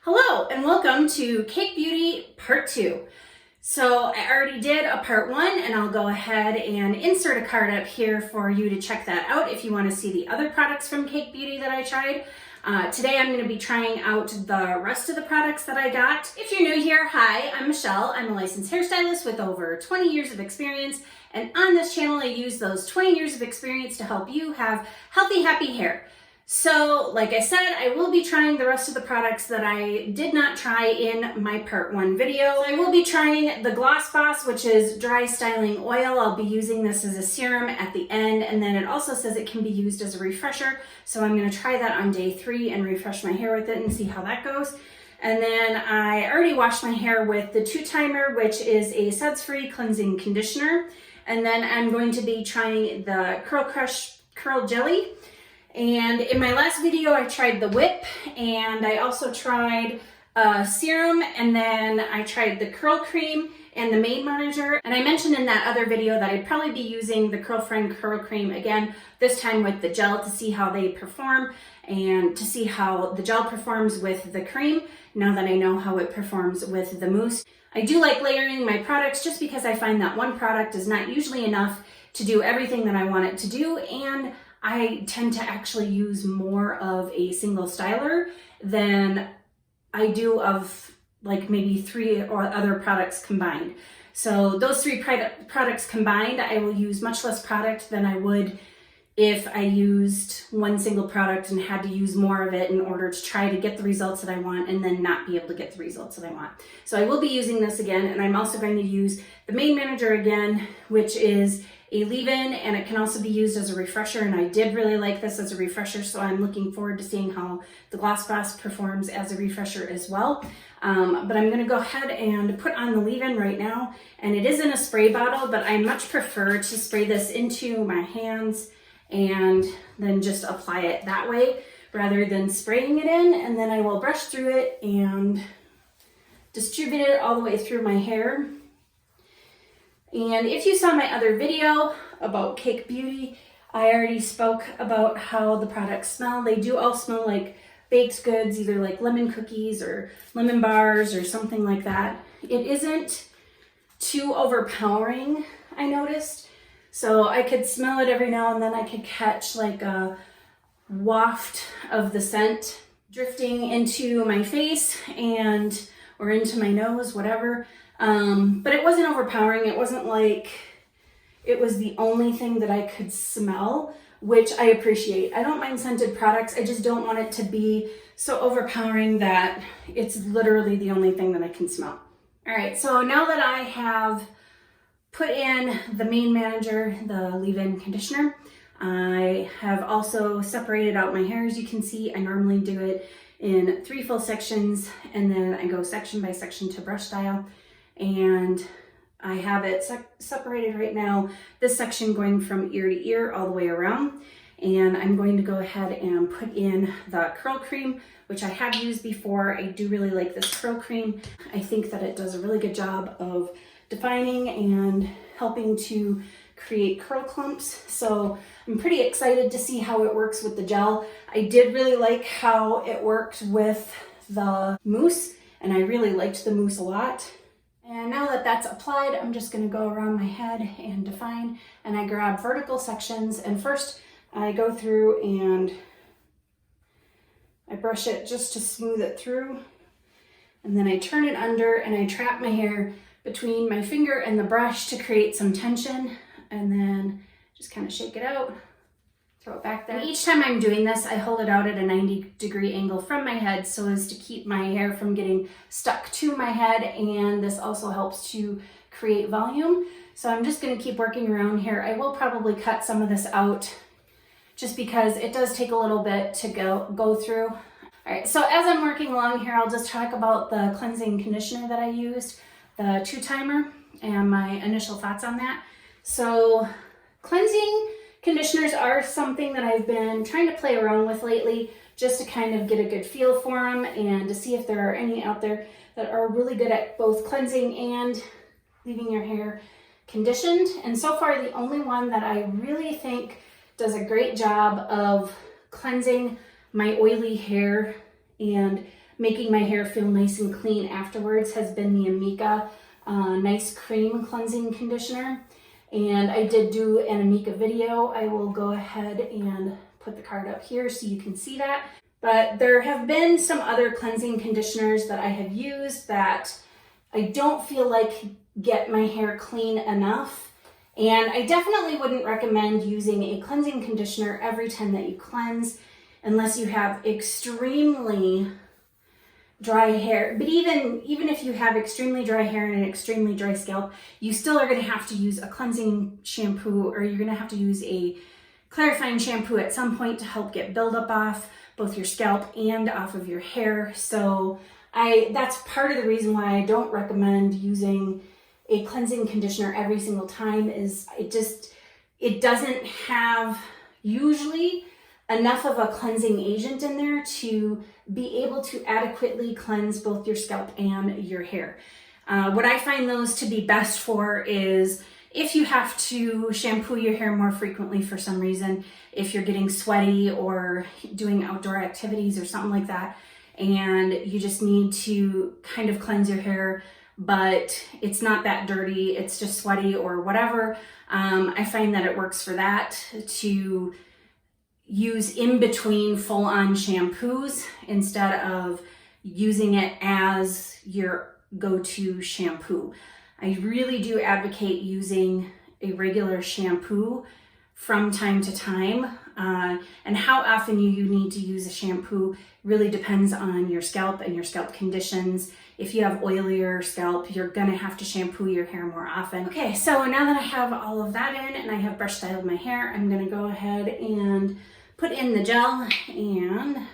Hello and welcome to Cake Beauty Part 2. So I already did a Part 1 and I'll go ahead and insert a card up here for you to check that out if you want to see the other products from Cake Beauty that I tried. Today I'm going to be trying out the rest of the products that I got. If you're new here, hi, I'm Michelle. I'm a licensed hairstylist with over 20 years of experience, and on this channel I use those 20 years of experience to help you have healthy, happy hair. So, like I said, I will be trying the rest of the products that I did not try in my Part 1 video. I will be trying the Gloss Boss, which is dry styling oil. I'll be using this as a serum at the end, and then it also says it can be used as a refresher. So I'm going to try that on day 3 and refresh my hair with it and see how that goes. And then I already washed my hair with the 2-timer, which is a suds-free cleansing conditioner. And then I'm going to be trying the Curl Crush Curl Jelly. And in my last video, I tried the whip, and I also tried serum, and then I tried the curl cream and the mane monitor. And I mentioned in that other video that I'd probably be using the Curl Friend curl cream again, this time with the gel, to see how they perform and to see how the gel performs with the cream, now that I know how it performs with the mousse. I do like layering my products just because I find that one product is not usually enough to do everything that I want it to do, and I tend to actually use more of a single styler than I do of like maybe 3 or other products combined. So those 3 products combined, I will use much less product than I would if I used one single product and had to use more of it in order to try to get the results that I want and then not be able to get the results that I want. So I will be using this again, and I'm also going to use the Mane Manager again, which is a leave-in, and it can also be used as a refresher, and I did really like this as a refresher, so I'm looking forward to seeing how the Gloss Boss performs as a refresher as well. But I'm going to go ahead and put on the leave-in right now, and it is in a spray bottle, but I much prefer to spray this into my hands and then just apply it that way rather than spraying it in, and then I will brush through it and distribute it all the way through my hair. And if you saw my other video about Cake Beauty, I already spoke about how the products smell. They do all smell like baked goods, either like lemon cookies or lemon bars or something like that. It isn't too overpowering, I noticed. So I could smell it every now and then. I could catch like a waft of the scent drifting into my face or into my nose, whatever. But it wasn't overpowering. It wasn't like it was the only thing that I could smell, which I appreciate. I don't mind scented products. I just don't want it to be so overpowering that it's literally the only thing that I can smell. All right, so now that I have put in the Mane Manager, the leave-in conditioner, I have also separated out my hair. As you can see, I normally do it in 3 full sections, and then I go section by section to brush style. And I have it separated right now, this section going from ear to ear all the way around. And I'm going to go ahead and put in the curl cream, which I have used before. I do really like this curl cream. I think that it does a really good job of defining and helping to create curl clumps. So I'm pretty excited to see how it works with the gel. I did really like how it worked with the mousse, and I really liked the mousse a lot. And now that that's applied, I'm just going to go around my head and define, and I grab vertical sections, and first I go through and I brush it just to smooth it through, and then I turn it under and I trap my hair between my finger and the brush to create some tension, and then just kind of shake it out, throw it back there. And each time I'm doing this, I hold it out at a 90-degree angle from my head so as to keep my hair from getting stuck to my head, and this also helps to create volume. So I'm just going to keep working around here. I will probably cut some of this out just because it does take a little bit to go through. All right, so as I'm working along here, I'll just talk about the cleansing conditioner that I used, the 2-timer, and my initial thoughts on that. So cleansing conditioners are something that I've been trying to play around with lately, just to kind of get a good feel for them and to see if there are any out there that are really good at both cleansing and leaving your hair conditioned. And so far, the only one that I really think does a great job of cleansing my oily hair and making my hair feel nice and clean afterwards has been the Amica Nice Cream Cleansing Conditioner. And I did do an Amica video. I will go ahead and put the card up here so you can see that. But there have been some other cleansing conditioners that I have used that I don't feel like get my hair clean enough. And I definitely wouldn't recommend using a cleansing conditioner every time that you cleanse unless you have extremely dry hair. But even if you have extremely dry hair and an extremely dry scalp, you still are going to have to use a cleansing shampoo, or you're going to have to use a clarifying shampoo at some point to help get buildup off both your scalp and off of your hair. So that's part of the reason why I don't recommend using a cleansing conditioner every single time. Is it doesn't have usually enough of a cleansing agent in there to be able to adequately cleanse both your scalp and your hair. What I find those to be best for is if you have to shampoo your hair more frequently for some reason, if you're getting sweaty or doing outdoor activities or something like that, and you just need to kind of cleanse your hair, but it's not that dirty, it's just sweaty or whatever. I find that it works for that to use in between full-on shampoos instead of using it as your go-to shampoo. I really do advocate using a regular shampoo from time to time. And how often you need to use a shampoo really depends on your scalp and your scalp conditions. If you have oilier scalp, you're gonna have to shampoo your hair more often. Okay, so now that I have all of that in and I have brush styled my hair, I'm gonna go ahead and put in the gel. And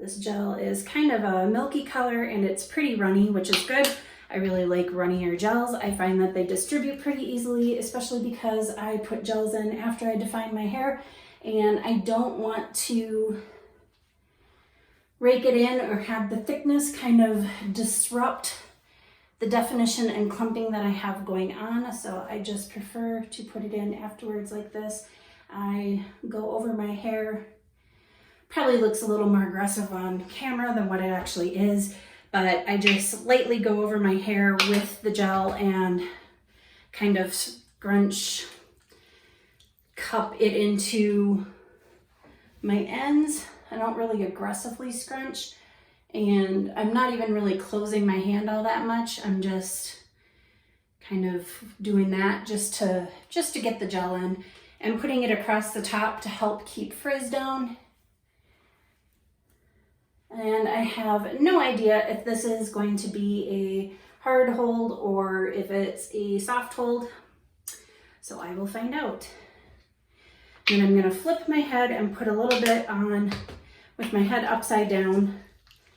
this gel is kind of a milky color and it's pretty runny, which is good. I really like runnier gels. I find that they distribute pretty easily, especially because I put gels in after I define my hair and I don't want to rake it in or have the thickness kind of disrupt the definition and clumping that I have going on. So I just prefer to put it in afterwards like this. I go over my hair. Probably looks a little more aggressive on camera than what it actually is, but I just lightly go over my hair with the gel and kind of cup it into my ends. I don't really aggressively scrunch, and I'm not even really closing my hand all that much. I'm just kind of doing that just to get the gel in and putting it across the top to help keep frizz down. And I have no idea if this is going to be a hard hold or if it's a soft hold. So I will find out. And I'm gonna flip my head and put a little bit on with my head upside down.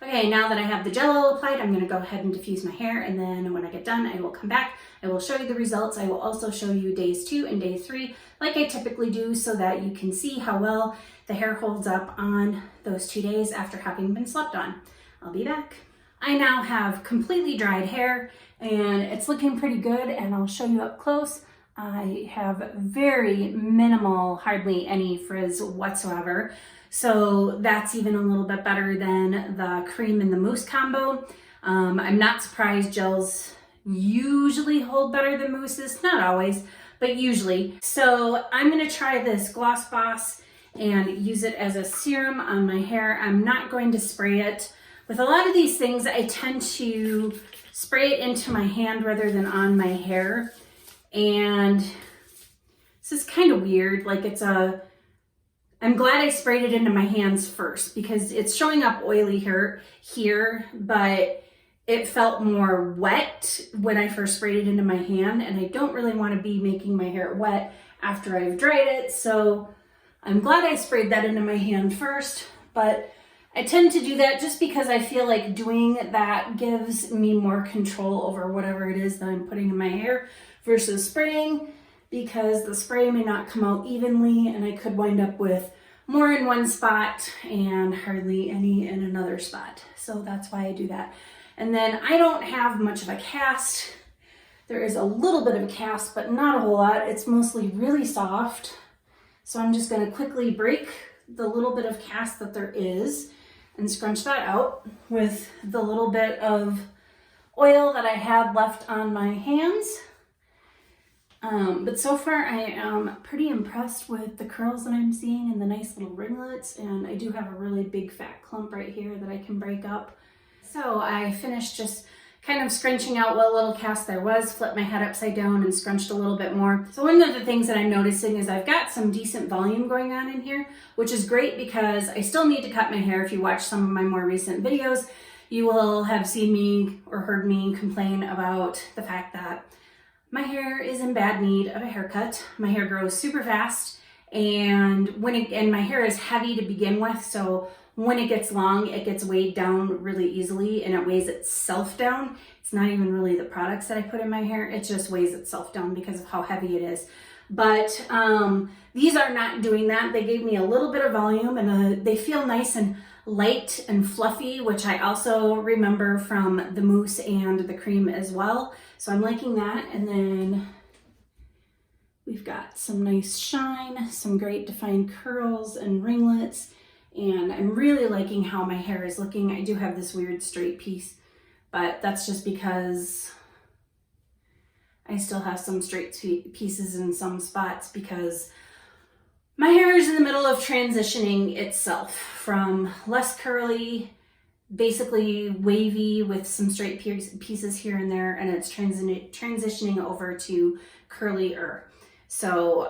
Okay, now that I have the gel applied, I'm gonna go ahead and diffuse my hair, and then when I get done, I will come back. I will show you the results. I will also show you days 2 and day 3, like I typically do, so that you can see how well the hair holds up on those 2 days after having been slept on. I'll be back. I now have completely dried hair, and it's looking pretty good, and I'll show you up close. I have very minimal, hardly any frizz whatsoever. So that's even a little bit better than the cream and the mousse combo. I'm not surprised. Gels usually hold better than mousses, not always, but usually. So I'm gonna try this Gloss Boss and use it as a serum on my hair. I'm not going to spray it. With a lot of these things, I tend to spray it into my hand rather than on my hair. And this is kind of weird. Like I'm glad I sprayed it into my hands first because it's showing up oily here, but it felt more wet when I first sprayed it into my hand, and I don't really want to be making my hair wet after I've dried it. So I'm glad I sprayed that into my hand first, but I tend to do that just because I feel like doing that gives me more control over whatever it is that I'm putting in my hair versus spraying, because the spray may not come out evenly and I could wind up with more in one spot and hardly any in another spot. So that's why I do that. And then I don't have much of a cast. There is a little bit of a cast, but not a whole lot. It's mostly really soft. So I'm just gonna quickly break the little bit of cast that there is. and scrunch that out with the little bit of oil that I had left on my hands. But so far I am pretty impressed with the curls that I'm seeing and the nice little ringlets, and I do have a really big fat clump right here that I can break up. So I finished just kind of scrunching out what little cast there was, flipped my head upside down and scrunched a little bit more. So one of the things that I'm noticing is I've got some decent volume going on in here, which is great because I still need to cut my hair. If you watch some of my more recent videos, you will have seen me or heard me complain about the fact that my hair is in bad need of a haircut. My hair grows super fast, and my hair is heavy to begin with, so when it gets long, it gets weighed down really easily, and it weighs itself down. It's not even really the products that I put in my hair, it just weighs itself down because of how heavy it is. But these are not doing that. They gave me a little bit of volume, and they feel nice and light and fluffy, which I also remember from the mousse and the cream as well. So I'm liking that. And then we've got some nice shine, some great defined curls and ringlets, and I'm really liking how my hair is looking. I do have this weird straight piece, but that's just because I still have some straight pieces in some spots because my hair is in the middle of transitioning itself from less curly, basically wavy with some straight pieces here and there, and it's transitioning over to curlier. So,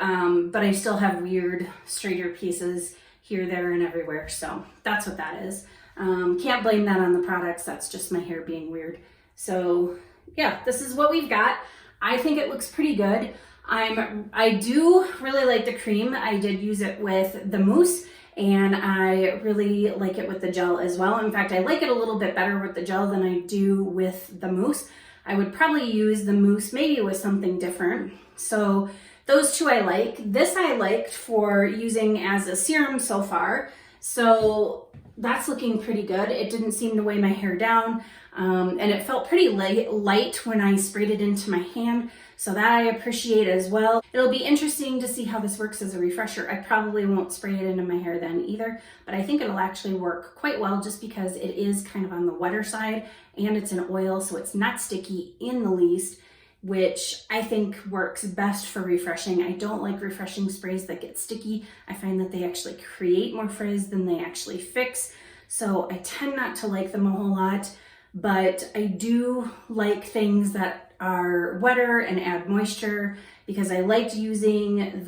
but I still have weird straighter pieces here, there, and everywhere. So that's what that is. Can't blame that on the products. That's just my hair being weird. So yeah, this is what we've got. I think it looks pretty good. I do really like the cream. I did use it with the mousse, and I really like it with the gel as well. In fact, I like it a little bit better with the gel than I do with the mousse. I would probably use the mousse maybe with something different. So those two I like. This I liked for using as a serum so far. So that's looking pretty good. It didn't seem to weigh my hair down, and it felt pretty light when I sprayed it into my hand. So that I appreciate as well. It'll be interesting to see how this works as a refresher. I probably won't spray it into my hair then either, but I think it'll actually work quite well just because it is kind of on the wetter side and it's an oil, so it's not sticky in the least, which I think works best for refreshing. I don't like refreshing sprays that get sticky. I find that they actually create more frizz than they actually fix. So I tend not to like them a whole lot, but I do like things that are wetter and add moisture because I liked using in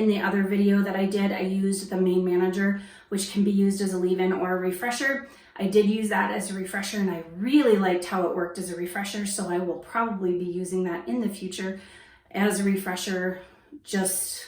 the other video that I did, I used the Main Manager, which can be used as a leave-in or a refresher. I did use that as a refresher, and I really liked how it worked as a refresher, so I will probably be using that in the future as a refresher just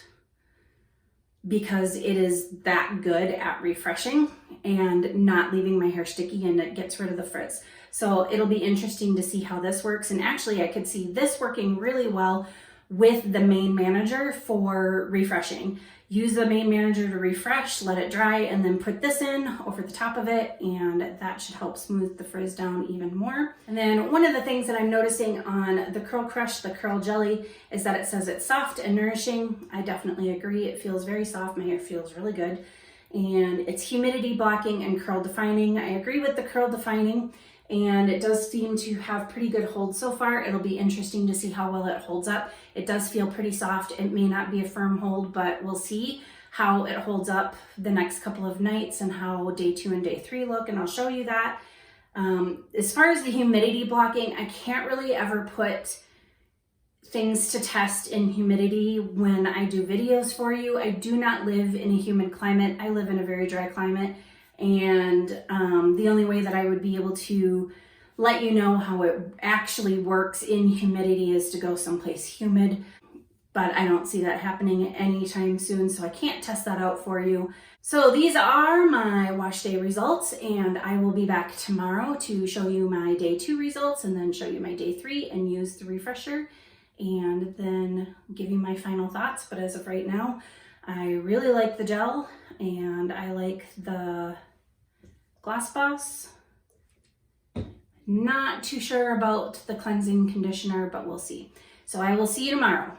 because it is that good at refreshing and not leaving my hair sticky, and it gets rid of the frizz. So it'll be interesting to see how this works. And actually I could see this working really well with the Main Manager for refreshing. Use the Main Manager to refresh, let it dry, and then put this in over the top of it, and that should help smooth the frizz down even more. And then one of the things that I'm noticing on the Curl Crush, the Curl Jelly, is that it says it's soft and nourishing. I definitely agree. It feels very soft. My hair feels really good. And it's humidity blocking and curl defining. I agree with the curl defining, and it does seem to have pretty good hold so far. It'll be interesting to see how well it holds up. It does feel pretty soft. It may not be a firm hold, but we'll see how it holds up the next couple of nights and how day 2 and day 3 look, and I'll show you that. As far as the humidity blocking, I can't really ever put things to test in humidity when I do videos for you. I do not live in a humid climate. I live in a very dry climate, and the only way that I would be able to let you know how it actually works in humidity is to go someplace humid, but I don't see that happening anytime soon, so I can't test that out for you. So these are my wash day results, and I will be back tomorrow to show you my day 2 results and then show you my day 3 and use the refresher and then give you my final thoughts. But as of right now, I really like the gel and I like the Gloss Boss. Not too sure about the cleansing conditioner, but we'll see. So I will see you tomorrow.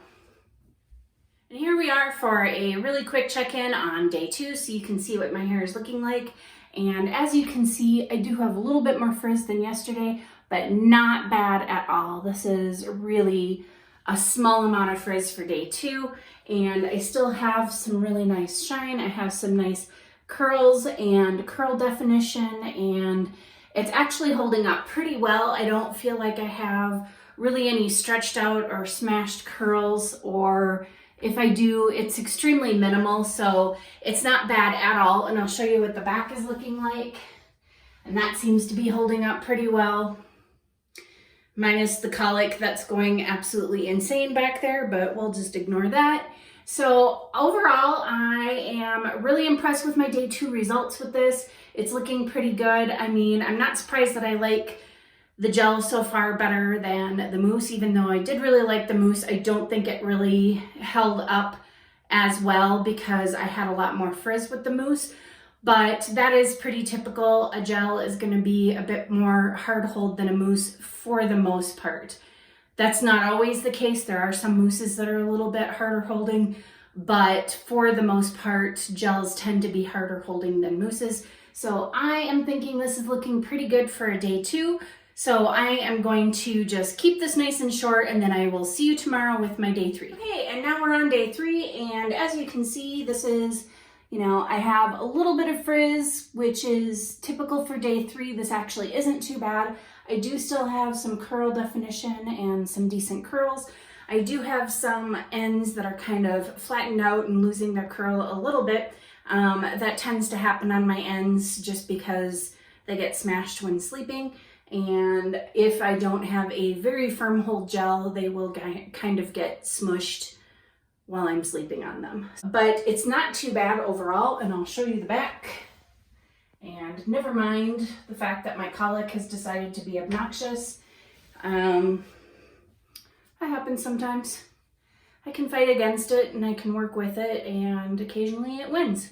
And here we are for a really quick check-in on day 2, so you can see what my hair is looking like And as you can see, I do have a little bit more frizz than yesterday, but not bad at all. This is really a small amount of frizz for day 2, and I still have some really nice shine. I have some nice curls and curl definition, and it's actually holding up pretty well. I don't feel like I have really any stretched out or smashed curls, or if I do, it's extremely minimal, so it's not bad at all. And I'll show you what the back is looking like, and that seems to be holding up pretty well. Minus the colic that's going absolutely insane back there, but we'll just ignore that. So overall, I am really impressed with my day 2 results with this. It's looking pretty good. I mean, I'm not surprised that I like the gel so far better than the mousse, even though I did really like the mousse. I don't think it really held up as well because I had a lot more frizz with the mousse. But that is pretty typical. A gel is going to be a bit more hard hold than a mousse for the most part. That's not always the case. There are some mousses that are a little bit harder holding, but for the most part, gels tend to be harder holding than mousses. So I am thinking this is looking pretty good for a day 2. So I am going to just keep this nice and short, and then I will see you tomorrow with my day 3. Okay, and now we're on day 3, and as you can see, this is, I have a little bit of frizz, which is typical for day 3. This actually isn't too bad. I do still have some curl definition and some decent curls. I do have some ends that are kind of flattened out and losing their curl a little bit. That tends to happen on my ends just because they get smashed when sleeping. And if I don't have a very firm hold gel, they will kind of get smushed while I'm sleeping on them. But it's not too bad overall, and I'll show you the back. And never mind the fact that my colic has decided to be obnoxious. That happens sometimes. I can fight against it and I can work with it, and occasionally it wins.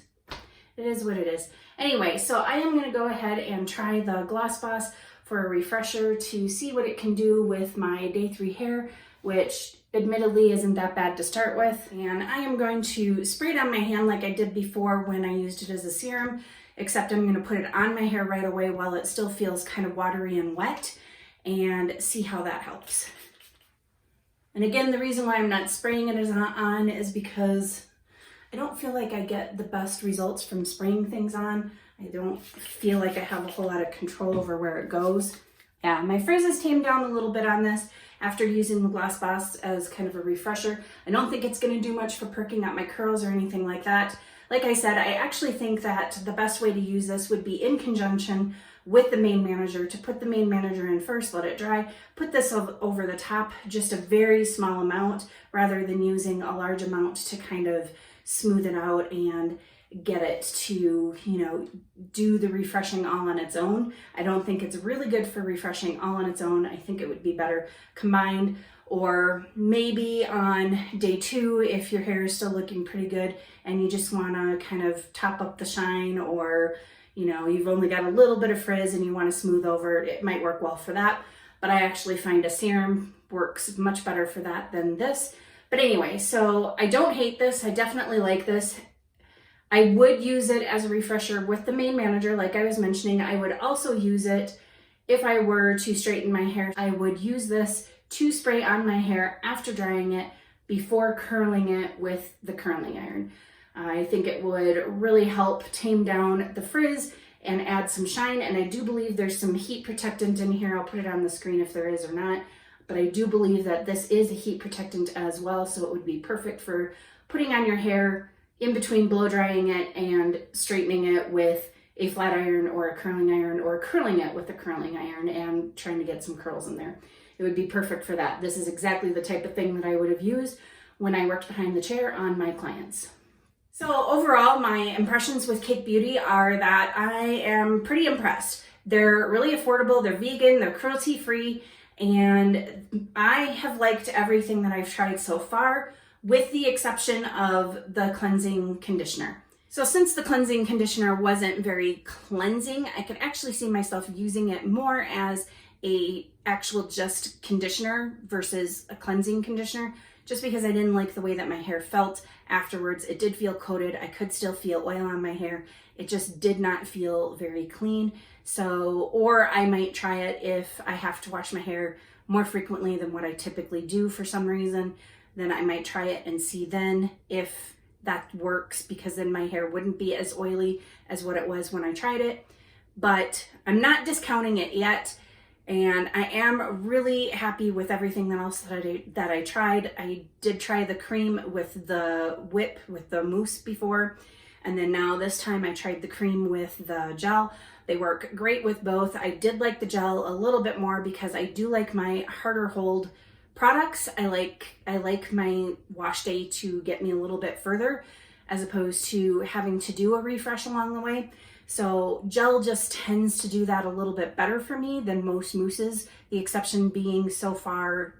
It is what it is. Anyway, so I am gonna go ahead and try the Gloss Boss for a refresher to see what it can do with my day 3 hair, which admittedly isn't that bad to start with. And I am going to spray it on my hand like I did before when I used it as a serum, except I'm gonna put it on my hair right away while it still feels kind of watery and wet, and see how that helps. And again, the reason why I'm not spraying it as on is because I don't feel like I get the best results from spraying things on. I don't feel like I have a whole lot of control over where it goes. Yeah, my frizz has tamed down a little bit on this after using the Gloss Boss as kind of a refresher. I don't think it's gonna do much for perking up my curls or anything like that. Like I said, I actually think that the best way to use this would be in conjunction with the Mane Manager, to put the Mane Manager in first, let it dry, put this over the top, just a very small amount, rather than using a large amount to kind of smooth it out and get it to, do the refreshing all on its own. I don't think it's really good for refreshing all on its own. I think it would be better combined, or maybe on day 2, if your hair is still looking pretty good and you just want to kind of top up the shine, or you've only got a little bit of frizz and you want to smooth over, it might work well for that. But I actually find a serum works much better for that than this. But anyway, so I don't hate this. I definitely like this. I would use it as a refresher with the Mane Manager, like I was mentioning. I would also use it if I were to straighten my hair. I would use this to spray on my hair after drying it before curling it with the curling iron. I think it would really help tame down the frizz and add some shine. And I do believe there's some heat protectant in here. I'll put it on the screen if there is or not. But I do believe that this is a heat protectant as well. So it would be perfect for putting on your hair in between blow drying it and straightening it with a flat iron or a curling iron, or curling it with a curling iron and trying to get some curls in there. It would be perfect for that. This is exactly the type of thing that I would have used when I worked behind the chair on my clients. So overall, my impressions with Cake Beauty are that I am pretty impressed. They're really affordable, they're vegan, they're cruelty free, and I have liked everything that I've tried so far, with the exception of the cleansing conditioner. So since the cleansing conditioner wasn't very cleansing, I could actually see myself using it more as a actual just conditioner versus a cleansing conditioner, just because I didn't like the way that my hair felt afterwards. It did feel coated. I could still feel oil on my hair. It just did not feel very clean. So, or I might try it if I have to wash my hair more frequently than what I typically do for some reason. Then I might try it and see then if that works, because then my hair wouldn't be as oily as what it was when I tried it. But I'm not discounting it yet. And I am really happy with everything else that I tried. I did try the cream with the whip, with the mousse before. And then now this time I tried the cream with the gel. They work great with both. I did like the gel a little bit more because I do like my harder hold products. I like my wash day to get me a little bit further as opposed to having to do a refresh along the way. So gel just tends to do that a little bit better for me than most mousses, the exception being so far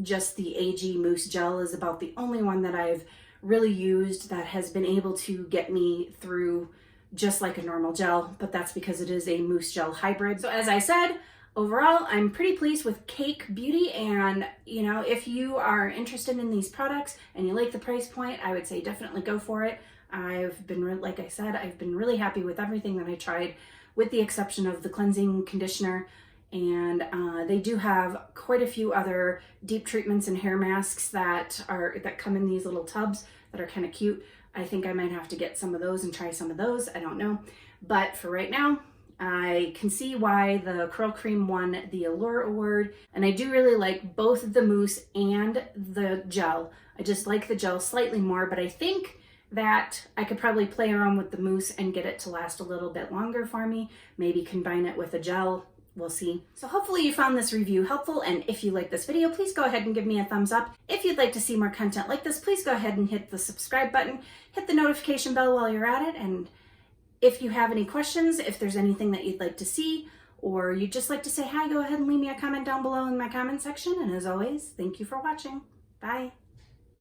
just the AG mousse gel is about the only one that I've really used that has been able to get me through just like a normal gel, but that's because it is a mousse gel hybrid. So as I said, overall, I'm pretty pleased with Cake Beauty, and you know, if you are interested in these products and you like the price point, I would say definitely go for it. Like I said, I've been really happy with everything that I tried, with the exception of the cleansing conditioner. And they do have quite a few other deep treatments and hair masks that come in these little tubs that are kind of cute. I think I might have to get some of those and try some of those. I don't know. But for right now, I can see why the Curl Cream won the Allure Award. And I do really like both the mousse and the gel. I just like the gel slightly more, but I think that I could probably play around with the mousse and get it to last a little bit longer for me. Maybe combine it with a gel. We'll see. So hopefully you found this review helpful, and if you like this video, please go ahead and give me a thumbs up. If you'd like to see more content like this, please go ahead and hit the subscribe button, hit the notification bell while you're at it, and if you have any questions, if there's anything that you'd like to see, or you'd just like to say hi, go ahead and leave me a comment down below in my comment section, and as always, thank you for watching. Bye.